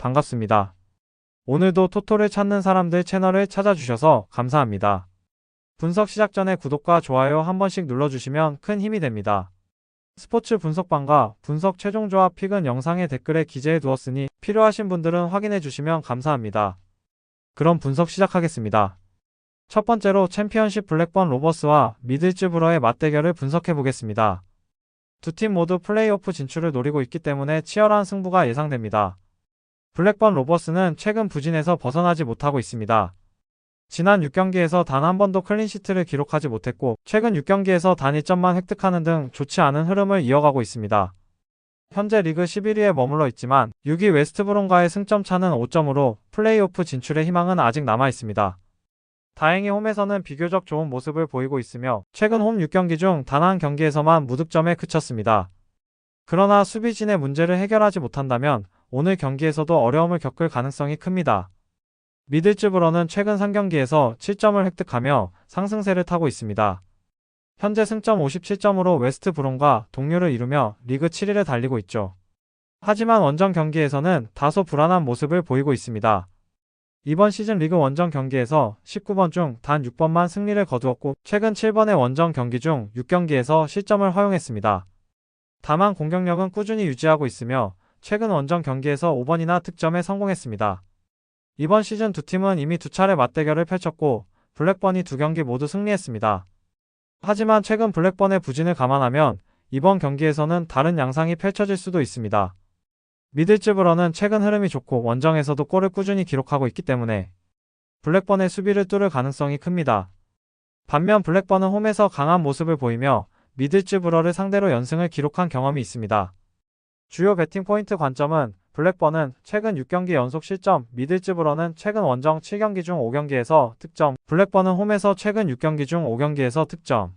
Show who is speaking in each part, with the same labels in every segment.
Speaker 1: 반갑습니다. 오늘도 토토를 찾는 사람들 채널을 찾아주셔서 감사합니다. 분석 시작 전에 구독과 좋아요 한 번씩 눌러주시면 큰 힘이 됩니다. 스포츠 분석방과 분석 최종 조합 픽은 영상의 댓글에 기재해 두었으니 필요하신 분들은 확인해 주시면 감사합니다. 그럼 분석 시작하겠습니다. 첫 번째로 챔피언십 블랙번 로버스와 미들즈브러의 맞대결을 분석해 보겠습니다. 두 팀 모두 플레이오프 진출을 노리고 있기 때문에 치열한 승부가 예상됩니다. 블랙번 로버스는 최근 부진에서 벗어나지 못하고 있습니다. 지난 6경기에서 단 한 번도 클린시트를 기록하지 못했고 최근 6경기에서 단 1점만 획득하는 등 좋지 않은 흐름을 이어가고 있습니다. 현재 리그 11위에 머물러 있지만 6위 웨스트브롬과의 승점 차는 5점으로 플레이오프 진출의 희망은 아직 남아 있습니다. 다행히 홈에서는 비교적 좋은 모습을 보이고 있으며 최근 홈 6경기 중 단 한 경기에서만 무득점에 그쳤습니다. 그러나 수비진의 문제를 해결하지 못한다면 오늘 경기에서도 어려움을 겪을 가능성이 큽니다. 미들즈브러는 최근 3경기에서 7점을 획득하며 상승세를 타고 있습니다. 현재 승점 57점으로 웨스트브롬과 동률을 이루며 리그 7위를 달리고 있죠. 하지만 원정 경기에서는 다소 불안한 모습을 보이고 있습니다. 이번 시즌 리그 원정 경기에서 19번 중 단 6번만 승리를 거두었고 최근 7번의 원정 경기 중 6경기에서 실점을 허용했습니다. 다만 공격력은 꾸준히 유지하고 있으며 최근 원정 경기에서 5번이나 득점에 성공했습니다. 이번 시즌 두 팀은 이미 2차례 맞대결을 펼쳤고 블랙번이 2경기 모두 승리했습니다. 하지만 최근 블랙번의 부진을 감안하면 이번 경기에서는 다른 양상이 펼쳐질 수도 있습니다. 미들즈브러는 최근 흐름이 좋고 원정에서도 골을 꾸준히 기록하고 있기 때문에 블랙번의 수비를 뚫을 가능성이 큽니다. 반면 블랙번은 홈에서 강한 모습을 보이며 미들즈브러를 상대로 연승을 기록한 경험이 있습니다. 주요 배팅 포인트 관점은 블랙번은 최근 6경기 연속 실점, 미들즈브러는 최근 원정 7경기 중 5경기에서 득점, 블랙번은 홈에서 최근 6경기 중 5경기에서 득점.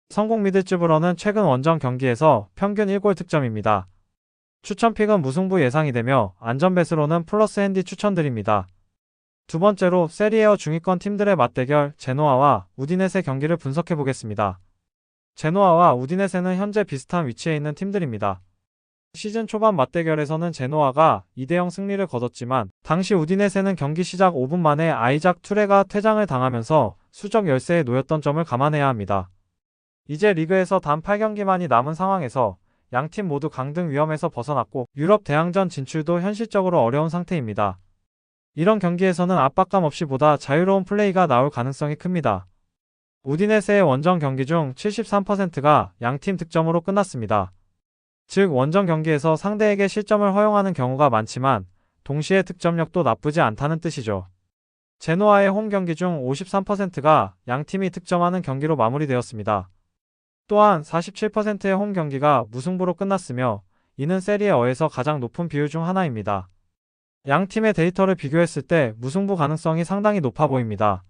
Speaker 1: 성공 미들즈브러는 최근 원정 경기에서 평균 1골 득점입니다. 추천픽은 무승부 예상이 되며 안전배스로는 플러스 핸디 추천드립니다. 두 번째로 세리에어 중위권 팀들의 맞대결 제노아와 우디네세 경기를 분석해 보겠습니다. 제노아와 우디네세는 현재 비슷한 위치에 있는 팀들입니다. 시즌 초반 맞대결에서는 제노아가 2대0 승리를 거뒀지만 당시 우디네세는 경기 시작 5분 만에 아이작 투레가 퇴장을 당하면서 수적 열세에 놓였던 점을 감안해야 합니다. 이제 리그에서 단 8경기만이 남은 상황에서 양팀 모두 강등 위험에서 벗어났고 유럽 대항전 진출도 현실적으로 어려운 상태입니다. 이런 경기에서는 압박감 없이 보다 자유로운 플레이가 나올 가능성이 큽니다. 우디네세의 원정 경기 중 73%가 양팀 득점으로 끝났습니다. 즉 원정 경기에서 상대에게 실점을 허용하는 경우가 많지만 동시에 득점력도 나쁘지 않다는 뜻이죠. 제노아의 홈 경기 중 53%가 양팀이 득점하는 경기로 마무리되었습니다. 또한 47%의 홈 경기가 무승부로 끝났으며 이는 세리에어에서 가장 높은 비율 중 하나입니다. 양 팀의 데이터를 비교했을 때 무승부 가능성이 상당히 높아 보입니다.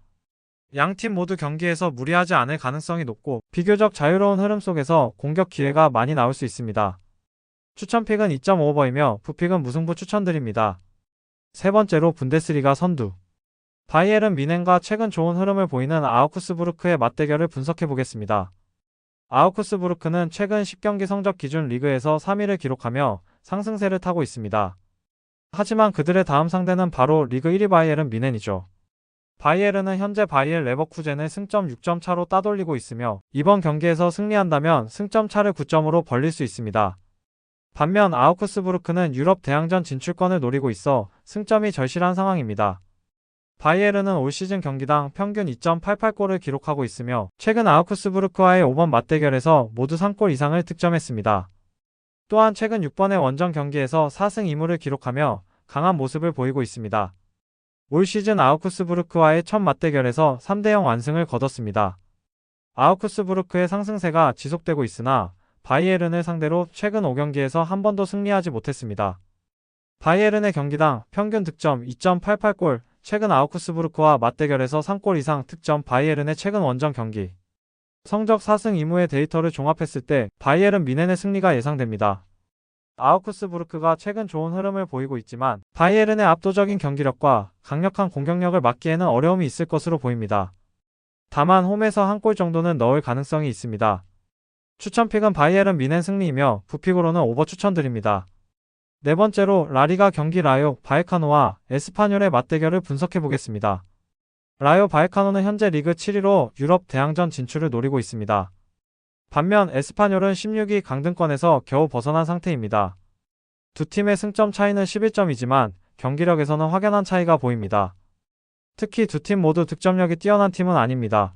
Speaker 1: 양 팀 모두 경기에서 무리하지 않을 가능성이 높고 비교적 자유로운 흐름 속에서 공격 기회가 많이 나올 수 있습니다. 추천픽은 2.5오버이며 부픽은 무승부 추천드립니다. 세 번째로 분데스리가 선두 바이에른 뮌헨과 최근 좋은 흐름을 보이는 아우크스부르크의 맞대결을 분석해 보겠습니다. 아우크스부르크는 최근 10경기 성적 기준 리그에서 3위를 기록하며 상승세를 타고 있습니다. 하지만 그들의 다음 상대는 바로 리그 1위 바이에른 뮌헨이죠. 바이에른은 현재 바이엘 레버쿠젠을 승점 6점 차로 따돌리고 있으며 이번 경기에서 승리한다면 승점 차를 9점으로 벌릴 수 있습니다. 반면 아우크스부르크는 유럽 대항전 진출권을 노리고 있어 승점이 절실한 상황입니다. 바이에른은 올 시즌 경기당 평균 2.88골을 기록하고 있으며 최근 아우크스부르크와의 5번 맞대결에서 모두 3골 이상을 득점했습니다. 또한 최근 6번의 원정 경기에서 4승 2무를 기록하며 강한 모습을 보이고 있습니다. 올 시즌 아우크스부르크와의 첫 맞대결에서 3대0 완승을 거뒀습니다. 아우크스부르크의 상승세가 지속되고 있으나 바이에른을 상대로 최근 5경기에서 한 번도 승리하지 못했습니다. 바이에른의 경기당 평균 득점 2.88골, 최근 아우크스부르크와 맞대결에서 3골 이상 득점 바이에른의 최근 원정 경기. 성적 4승 2무의 데이터를 종합했을 때 바이에른 뮌헨의 승리가 예상됩니다. 아우크스부르크가 최근 좋은 흐름을 보이고 있지만 바이에른의 압도적인 경기력과 강력한 공격력을 막기에는 어려움이 있을 것으로 보입니다. 다만 홈에서 한 골 정도는 넣을 가능성이 있습니다. 추천픽은 바이에른 뮌헨 승리이며 부픽으로는 오버 추천드립니다. 네 번째로 라리가 경기 라요 바이카노와 에스파뇰의 맞대결을 분석해 보겠습니다. 라요 바이카노는 현재 리그 7위로 유럽 대항전 진출을 노리고 있습니다. 반면 에스파뇰은 16위 강등권에서 겨우 벗어난 상태입니다. 두 팀의 승점 차이는 11점이지만 경기력에서는 확연한 차이가 보입니다. 특히 두 팀 모두 득점력이 뛰어난 팀은 아닙니다.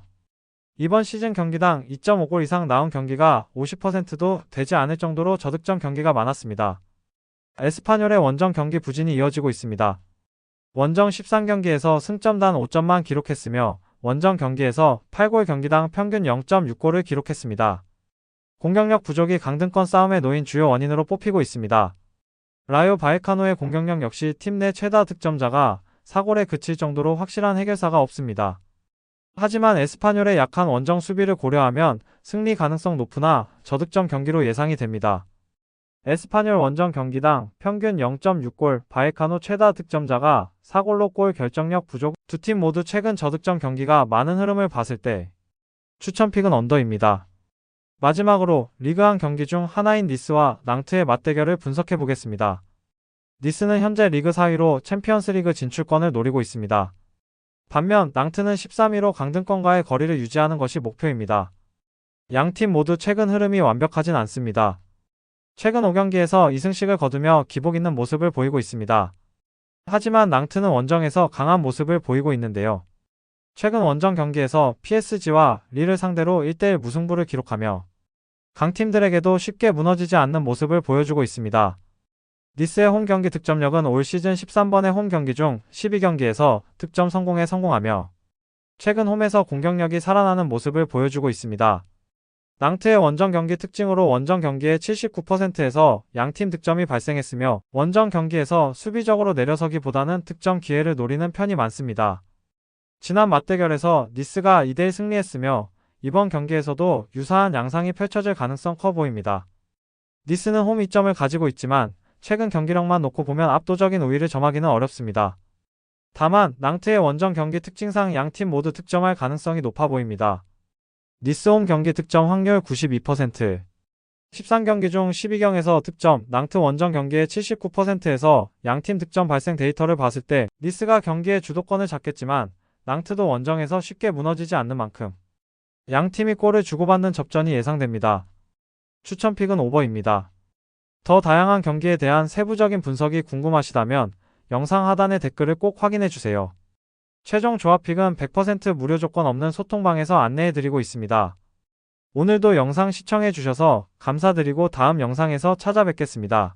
Speaker 1: 이번 시즌 경기당 2.5골 이상 나온 경기가 50%도 되지 않을 정도로 저득점 경기가 많았습니다. 에스파뇰의 원정 경기 부진이 이어지고 있습니다. 원정 13경기에서 승점 단 5점만 기록했으며 원정 경기에서 8골 경기당 평균 0.6골을 기록했습니다. 공격력 부족이 강등권 싸움에 놓인 주요 원인으로 뽑히고 있습니다. 라요 바이카노의 공격력 역시 팀 내 최다 득점자가 4골에 그칠 정도로 확실한 해결사가 없습니다. 하지만 에스파뇰의 약한 원정 수비를 고려하면 승리 가능성 높으나 저득점 경기로 예상이 됩니다. 에스파뇰 원정 경기당 평균 0.6골, 바이카노 최다 득점자가 4골로 골 결정력 부족. 두 팀 모두 최근 저득점 경기가 많은 흐름을 봤을 때 추천픽은 언더입니다. 마지막으로 리그1 경기 중 하나인 니스와 낭트의 맞대결을 분석해 보겠습니다. 니스는 현재 리그 4위로 챔피언스리그 진출권을 노리고 있습니다. 반면 낭트는 13위로 강등권과의 거리를 유지하는 것이 목표입니다. 양팀 모두 최근 흐름이 완벽하진 않습니다. 최근 5경기에서 2승씩을 거두며 기복 있는 모습을 보이고 있습니다. 하지만 낭트는 원정에서 강한 모습을 보이고 있는데요. 최근 원정 경기에서 PSG와 리를 상대로 1대1 무승부를 기록하며 강팀들에게도 쉽게 무너지지 않는 모습을 보여주고 있습니다. 니스의 홈경기 득점력은 올 시즌 13번의 홈경기 중 12경기에서 득점 성공에 성공하며 최근 홈에서 공격력이 살아나는 모습을 보여주고 있습니다. 낭트의 원정 경기 특징으로 원정 경기의 79%에서 양팀 득점이 발생했으며 원정 경기에서 수비적으로 내려서기보다는 득점 기회를 노리는 편이 많습니다. 지난 맞대결에서 니스가 2대1 승리했으며 이번 경기에서도 유사한 양상이 펼쳐질 가능성 커 보입니다. 니스는 홈 이점을 가지고 있지만 최근 경기력만 놓고 보면 압도적인 우위를 점하기는 어렵습니다. 다만 낭트의 원정 경기 특징상 양팀 모두 득점할 가능성이 높아 보입니다. 니스 홈 경기 득점 확률 92%, 13경기 중 12경에서 득점, 낭트 원정 경기의 79%에서 양팀 득점 발생 데이터를 봤을 때 니스가 경기의 주도권을 잡겠지만 낭트도 원정에서 쉽게 무너지지 않는 만큼 양팀이 골을 주고받는 접전이 예상됩니다. 추천픽은 오버입니다. 더 다양한 경기에 대한 세부적인 분석이 궁금하시다면 영상 하단의 댓글을 꼭 확인해주세요. 최종 조합픽은 100% 무료 조건 없는 소통방에서 안내해드리고 있습니다. 오늘도 영상 시청해주셔서 감사드리고 다음 영상에서 찾아뵙겠습니다.